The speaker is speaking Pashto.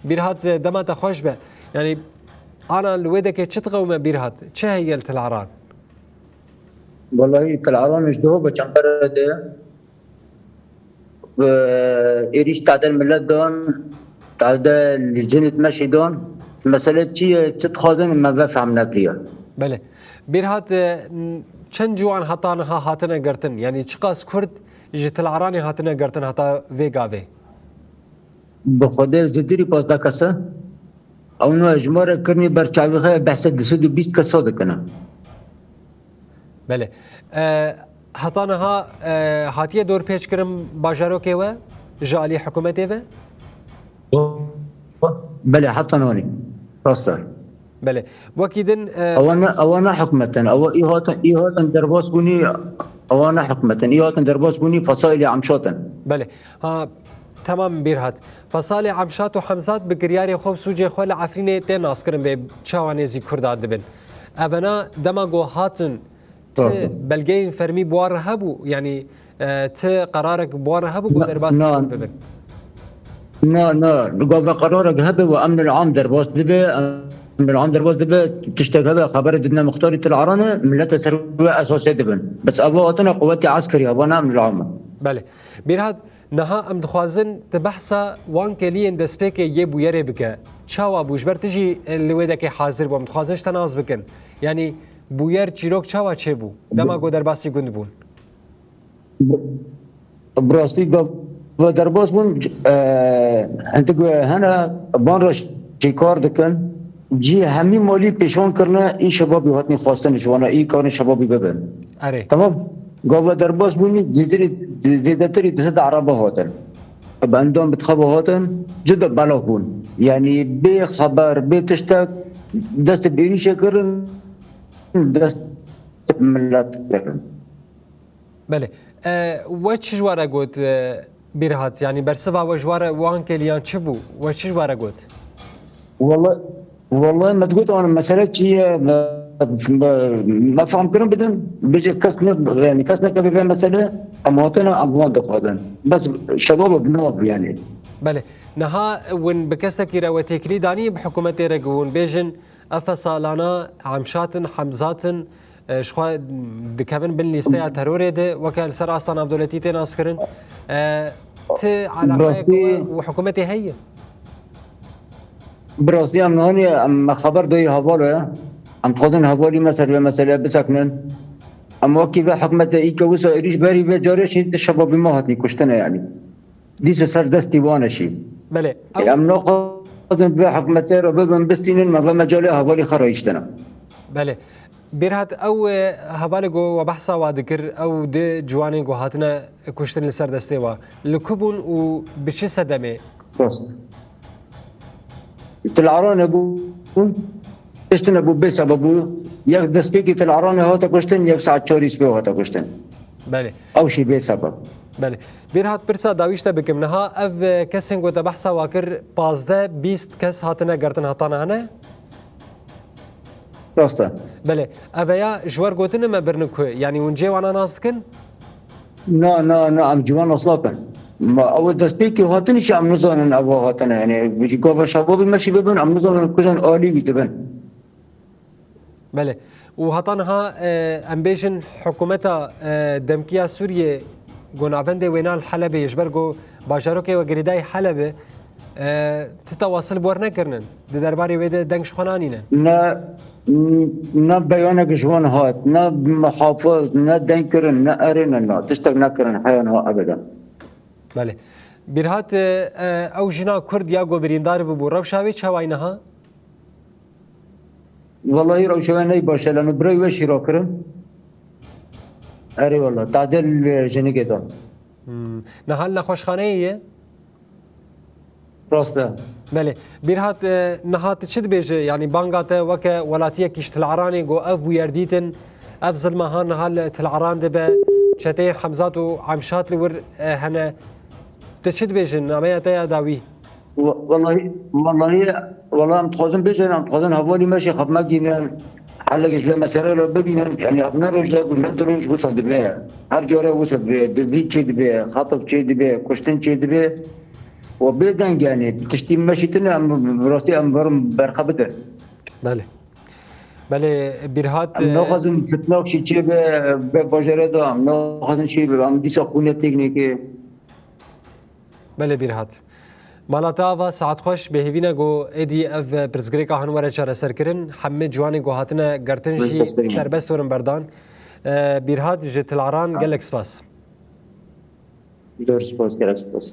بيرهات دما تخوش به يعني أنا الويدك تشتغل بيرهات شهي تل العران والله العران مش ده بچنبر ده إيريش تعدل ملت دون تعدل جنة مشي دون مسألة شيء تتخاذن ما بفهم نكريا بله بيرهات چند جوان هاتانها هاتنا قرتن يعني چقاس كرد جت العراني هاتنا قرتن هاتا فيغافي بخدا زديري باز دا كسا او نو اجمار كرني برچاوي خا بحث 220 كسا دكنا بله هاتانها هاتيه دور پیش کرم باجارو كيوا جالي حكومتي و بله حتى نوني راستا بله وكيدن اوانا حكمة او ايهاتن درباس بوني اوانا حكمة ايهاتن درباس بوني فصائل عمشاتن بله ها تمام بيرهات فصالي عمشات وحمزات بقرياري خوف سوجي خوال عفريني تين اسكرن بي چاوانيزي كرداد دبن ابنا دماغو هاتن ت بلغين فرمي بوار هبو يعني ت قرارك بوار هبو قدر باس ببن قوة قرارك هبه وامن العام درباس دبي امن العام درباس دبي تشتغل هبه خبر دنا مختاري العرانة ملت سروة اساسية دبن بس ابواتنا قوتي عسكري ابونا امن العام بله بيرهات نها ام دخوازن تبحثا وان كلين دسبيك يبو يري بك چاوا بوجبر تجي اللي ودك حاضر بو متخوازنش تناز بكن يعني بوير چيروك چاوا چه بو دما گو درباسي گند بون براستی و درباس بون انت هنا بانرش چیکار دکن جی همین مالی پیشون کرنا این شبابی هاتنی خواستن جوانا این کار شبابی ببن اره تمام قبل درباس بوني زيدتري تسد عربة هاتن باندون بتخبوا هاتن جدا بلاغون يعني بخبر بتشتاق دست بيري شكرن دست ملات كرن بله وچ جواره گوت بیرهات يعني برسبا و جواره وان كليان چبو وچ جواره گوت والله ما تقول انا مسألة هي ما فهم كلام بدن بيجي كسر يعني كسر كذا في مسألة أمواتنا أموات دقادن بس شباب بنوب يعني بله نها ون بكسك يرا وتكري داني بحكومة رجون بيجن أفصالانا عمشاتن حمزاتن شخوا دكابن بن ليستيا تروري ده وكان سر أصلا دولتي تناسكرن ت على وحكومتي هي براسي أم هوني أم خبر دوي هواله أم تخزن هوالي مثلا بسكنن أما كيف حكمة إيكا وسا إريش باري بجارش هيد الشباب ما هاتني كشتنا يعني ديس سر دستي وانا شيء بله أم ناخذن بحكمة ربما بستينن ما بمجال هوالي خرايشتنا بله بيرهات او هبالغو وبحثا وذكر او د جواني هاتنا كشتن لسر دستي وا لكبون و بشي صدمه بس العران ابو كشتن ابو بسببو يك دسبيكي العران هاتا كشتن يك ساعة چوريس بي هاتا كشتن بله او شي بسبب بله بيرهات برسا داويشتا بكمنها اف كسن گو بحثا واكر 15 20 كس هاتنا گرتن هاتانا هنه راستا بله اویا جوار گوتن ما برنكو يعني ونجي وانا ناستكن نا ام جوان اصلاقا ما اول دسبيكي هاتني شي ام نزان ابو هاتنا يعني بيجي قوة شباب المشي ببن ام نزان كشن آلي بيتبن بله وهطانها امبيشن حكومتها دمكيا سوريا قنابند وينال حلبة يجبرقو باجاروكي وقريداي حلبة تتواصل بورنا كرنن دي درباري ويدا دنش خنانينا نا بيانك جوان هات نا محافظ نا دنكرن نا ارن نا تشتغل نكرن حيانها ابدا بله بيرهات او جنا كرد ياغو بريندار ببو روشاوي چاوينها والله روشاوي ناي باشه لانه بري وشي راكرن اري والله تعدل جنگه دان نهال نخوشخانه راسته بله بيرهات نهات تشد بيجي يعني بانغات وك ولاتيه كيش تلعراني جو اف بويرديتن اف ظلمها نهال تلعران دبا شتي حمزات وعمشات لور هنا تشد بيجي نامية تيا داوي والله متخوزن بيجي متخوزن هوالي ماشي خب ما جينا حلقش لمسألة لو ببينا يعني أبنا رجل ندروش وصل دبا هر جورة وصل دبا دبي چه دبا خاطب چه دبا كشتن چه دبا وبيدن يعني تشتي مشيتنا براسي أمبرم برقبته بله بله بیرهات ام نخواستم فتناک شی چه به باجره دام نخواستم چی به ام دیسا خونه تکنیکی بله بیرهات مالاتا و ساعت خوش به هیوینا گو ایدی اف پرزگریکا هنواره چاره سرکرن همه جوانی گو هاتنه گرتن جی سربست ورن بردان بیرهات جت العران گلک سپاس دور سپاس کرد سپاس